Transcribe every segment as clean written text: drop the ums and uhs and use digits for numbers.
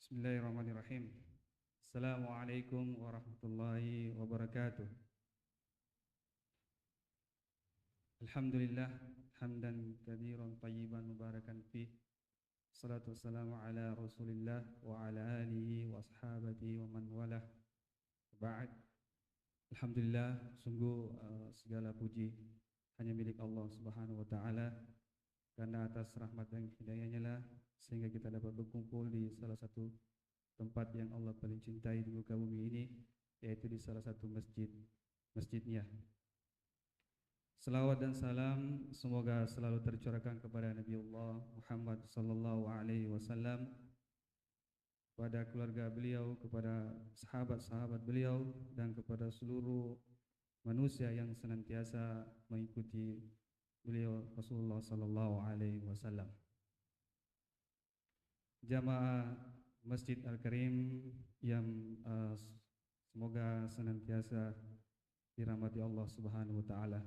Bismillahirrahmanirrahim. Assalamualaikum warahmatullahi wabarakatuh. Alhamdulillah hamdan katsiran tayyiban mubarakan fih. Salatu wassalamu ala Rasulillah wa ala alihi wa ashabatihi wa man walah. Ba'd. Alhamdulillah, sungguh segala puji hanya milik Allah Subhanahu wa taala, karena atas rahmat dan hidayahnya lah sehingga kita dapat berkumpul di salah satu tempat yang Allah paling cintai di muka bumi ini, yaitu di salah satu masjidnya. Salawat dan salam semoga selalu tercurahkan kepada Nabi Allah Muhammad sallallahu alaihi wasallam, kepada keluarga beliau, kepada sahabat-sahabat beliau, dan kepada seluruh manusia yang senantiasa mengikuti beliau Rasulullah sallallahu alaihi wasallam. Jamaah Masjid Al-Karim yang semoga senantiasa dirahmati Allah Subhanahu wa taala.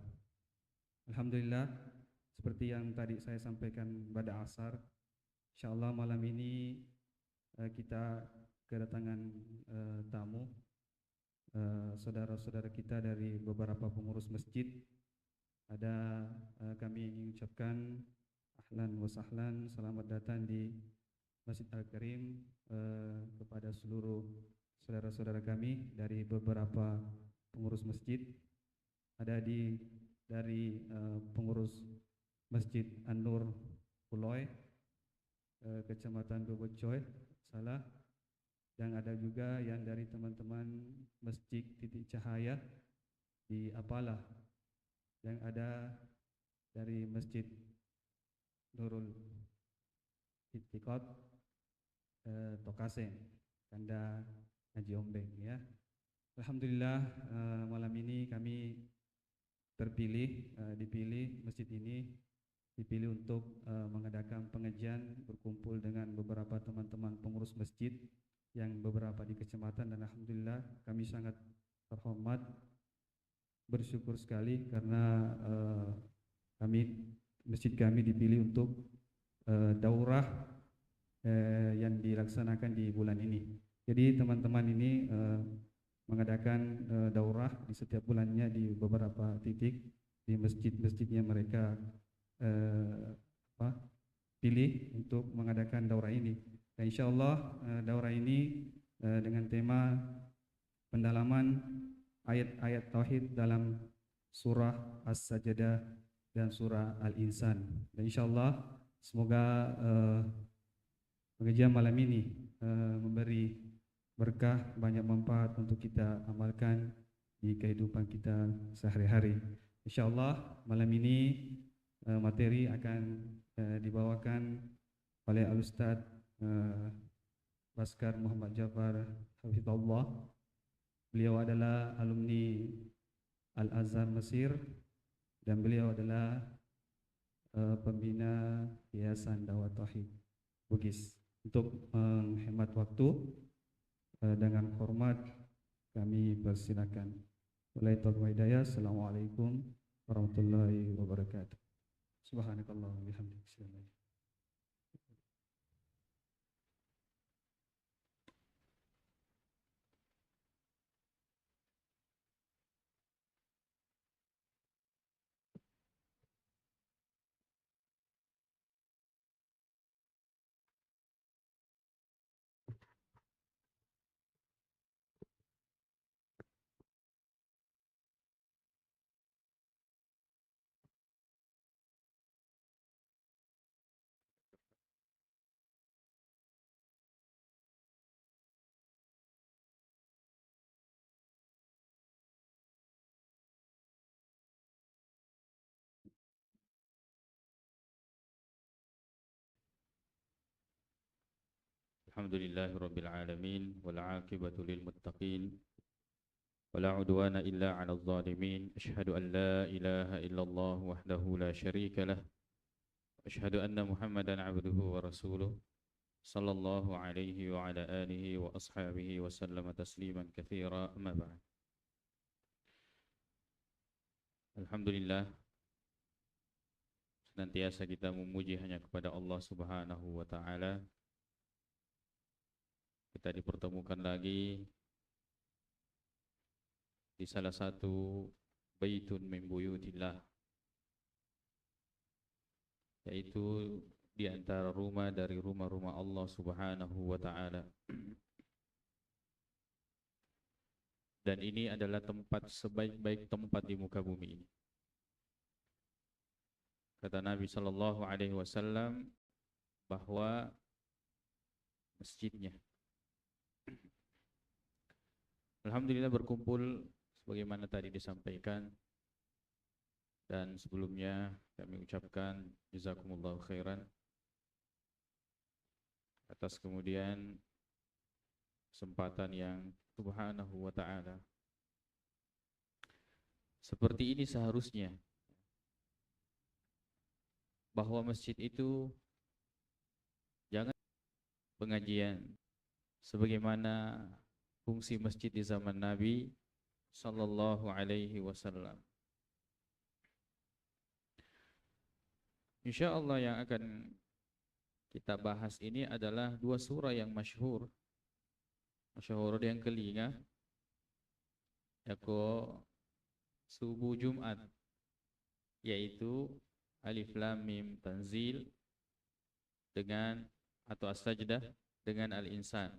Alhamdulillah, seperti yang tadi saya sampaikan pada asar, insyaallah malam ini kita kedatangan tamu, saudara-saudara kita dari beberapa pengurus masjid. Ada kami ingin ucapkan ahlan wa sahlan, selamat datang di Masjid Al-Karim kepada seluruh saudara-saudara kami dari beberapa pengurus masjid. Ada dari pengurus Masjid An-Nur Puloy, Kecamatan Bebocoy, Salah, dan ada juga yang dari teman-teman Masjid Titik Cahaya di Apalah, yang ada dari Masjid Nurul Itikad Tokaseng, Kanda Haji Ombeng ya. Alhamdulillah malam ini kami dipilih masjid ini dipilih untuk mengadakan pengajian, berkumpul dengan beberapa teman-teman pengurus masjid yang beberapa di kecamatan, dan alhamdulillah kami sangat terhormat, bersyukur sekali karena masjid kami dipilih untuk daurah yang dilaksanakan di bulan ini. Jadi teman-teman ini mengadakan daurah di setiap bulannya di beberapa titik di masjid-masjidnya mereka pilih untuk mengadakan daurah ini. Dan insyaallah daurah ini dengan tema pendalaman ayat-ayat tauhid dalam surah As-Sajdah dan surah Al-Insan. Dan insyaallah semoga pengajian malam ini memberi berkah, banyak manfaat untuk kita amalkan di kehidupan kita sehari-hari. Insyaallah malam ini materi akan dibawakan oleh Al-Ustaz Baskar Muhammad Jafar Hafizahullah. Beliau adalah alumni Al-Azhar Mesir dan beliau adalah pembina Yayasan Dakwah Tauhid Bugis. Untuk menghemat waktu, dengan hormat kami persilakan. Wallahul hidayah. Assalamualaikum warahmatullahi wabarakatuh. Subhanakallah wa bihamdika. Alhamdulillahirabbil alamin wal 'aqibatu lil muttaqin wala 'udwana illa 'alal zalimin. Asyhadu an la ilaha illallah wahdahu la syarika lah. Asyhadu anna Muhammadan 'abduhu wa rasuluh sallallahu alaihi wa ala alihi wa ashabihi wa sallama tasliman katsira. Amma ba'd. Alhamdulillah, senantiasa kita memuji hanya kepada Allah Subhanahu wa taala kita dipertemukan lagi di salah satu baitun min buyutillah, yaitu di antara rumah dari rumah-rumah Allah Subhanahu wa taala. Dan ini adalah tempat sebaik-baik tempat di muka bumi ini. Kata Nabi sallallahu alaihi wasallam bahwa masjidnya, alhamdulillah berkumpul sebagaimana tadi disampaikan, dan sebelumnya kami ucapkan jazakumullahu khairan atas kemudian kesempatan yang subhanahu wa ta'ala. Seperti ini seharusnya, bahwa masjid itu jangan pengajian sebagaimana fungsi masjid di zaman Nabi sallallahu alaihi wasallam. Insyaallah yang akan kita bahas ini adalah dua surah yang masyhur yang kelinga, yaitu subuh Jumat, yaitu Alif Lam Mim Tanzil dengan atau As-Sajdah dengan Al-Insan,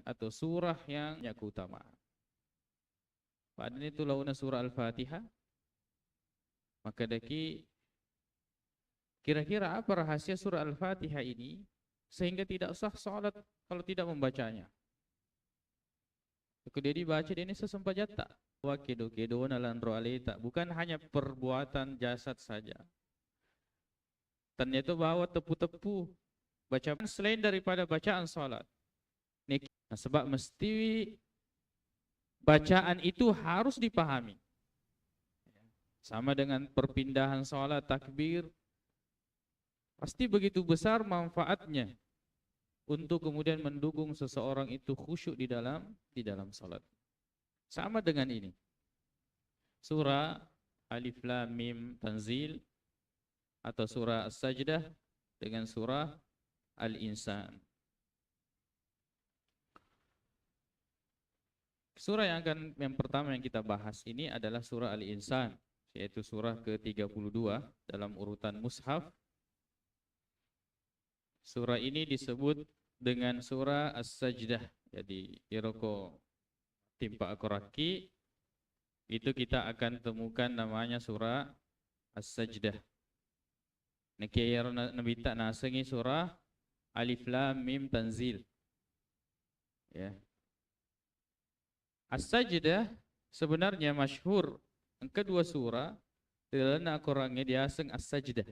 atau surah yang punya keutamaan. Pada itu launa surah Al-Fatihah, maka daki kira-kira apa rahasia surah Al-Fatihah ini sehingga tidak sah salat kalau tidak membacanya. Kalau dia dibaca dia ini sesempat jata. Wa kedo-kedo nalandro alita, bukan hanya perbuatan jasad saja. Ternyata bawa tepu-tepu bacaan selain daripada bacaan salat. Nah, sebab mesti bacaan itu harus dipahami. Sama dengan perpindahan salat takbir, pasti begitu besar manfaatnya untuk kemudian mendukung seseorang itu khusyuk di dalam salat. Sama dengan ini. Surah Alif Lam Mim Tanzil atau surah As-Sajdah dengan surah Al-Insan. Surah yang pertama yang kita bahas ini adalah surah Al-Insan, yaitu surah ke-32 dalam urutan mushaf. Surah ini disebut dengan surah As-Sajdah. Jadi iroko timpa akoraki itu kita akan temukan namanya surah As-Sajdah. Nekiyar nabi tak nasengi surah Alif Lam Mim Tanzil. Ya. As-Sajdah sebenarnya masyhur kedua surah dalam Al-Qur'annya diaseng As-Sajdah.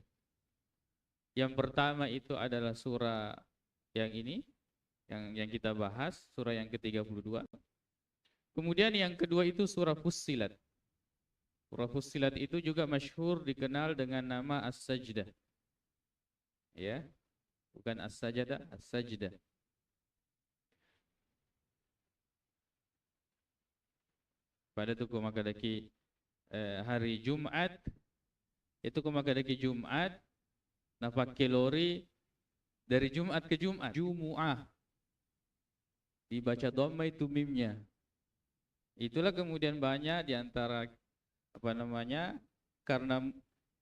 Yang pertama itu adalah surah yang ini, yang kita bahas, surah yang ke-32. Kemudian yang kedua itu surah Fussilat. Surah Fussilat itu juga masyhur dikenal dengan nama As-Sajdah. Ya, bukan As-Sajadah, As-Sajdah. Pada itu kumakadaki hari Jumat, itu kumakadaki Jumat, nafak kalori dari Jumat ke Jumat, Jumu'ah. Dibaca dhamma itu mimnya. Itulah kemudian banyak diantara karena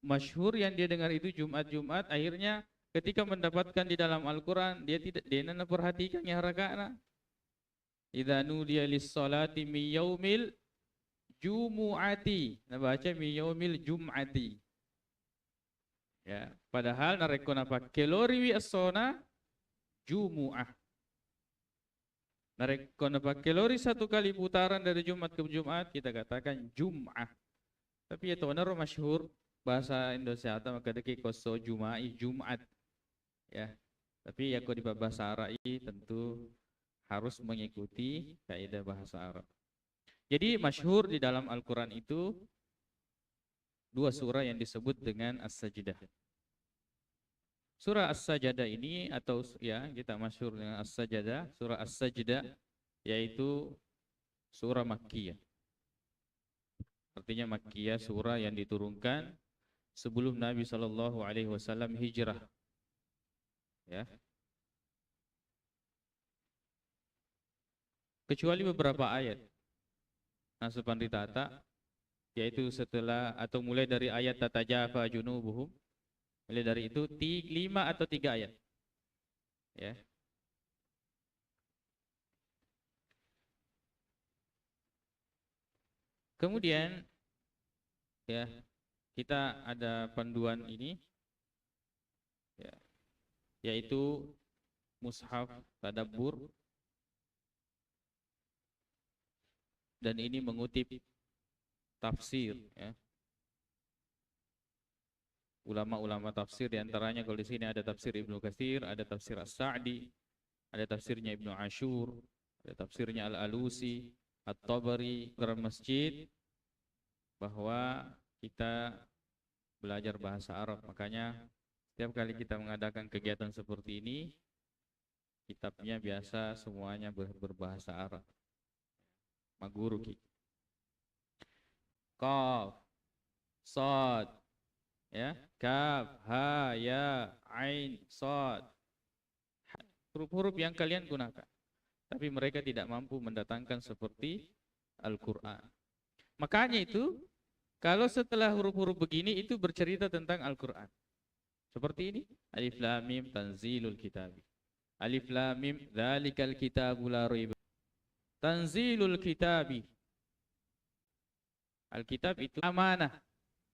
masyhur yang dia dengar itu Jumat, akhirnya ketika mendapatkan di dalam Al-Quran dia perhatikan ya rakaatna. Idza nudiya lis-salati min yaumil jumu'ati, nah baca min yaumil jum'ati. Ya, padahal narekona pak kelori wi as-sona Jumu'ah. Narekona pak kelori satu kali putaran dari Jumat ke Jumat kita katakan Jum'ah. Tapi itu benar masyhur bahasa Indonesia atau maka deki koso Juma'i Jumat. Ya. Tapi ya kok di bahasa Arab tentu harus mengikuti kaidah bahasa Arab. Jadi masyhur di dalam Al-Qur'an itu dua surah yang disebut dengan As-Sajdah. Surah As-Sajdah ini atau ya kita masyhur dengan As-Sajdah, surah As-Sajdah yaitu surah Makkiyah. Artinya Makkiyah, surah yang diturunkan sebelum Nabi sallallahu alaihi wasallam hijrah. Ya. kecuali beberapa ayat. Nasupan ditata, yaitu setelah atau mulai dari ayat tatajafa junubuhum, mulai dari itu 5 atau 3 ayat. Ya. Kemudian ya, kita ada panduan ini ya, yaitu mushaf tadabbur, dan ini mengutip tafsir ya. Ulama-ulama tafsir, diantaranya kalau di sini ada tafsir Ibnu Katsir, ada tafsir As-Sa'di, ada tafsirnya Ibnu Ashur, ada tafsirnya Al-Alusi, At-Tabari, Quran Masjid, bahwa kita belajar bahasa Arab. Makanya setiap kali kita mengadakan kegiatan seperti ini, kitabnya biasa semuanya berbahasa Arab. Maguru ki. Qaf, Shad, ya, Kaf, Ha, Ya, Ain, Shad. Huruf-huruf yang kalian gunakan. Tapi mereka tidak mampu mendatangkan seperti Al-Quran. Makanya itu, kalau setelah huruf-huruf begini, itu bercerita tentang Al-Quran. Seperti ini, Alif Lam Mim Tanzilul Kitabi. Alif Lam Mim Dzalikal Kitabu la Raiba. Tanzilul Kitabi. Alkitab itu amanah.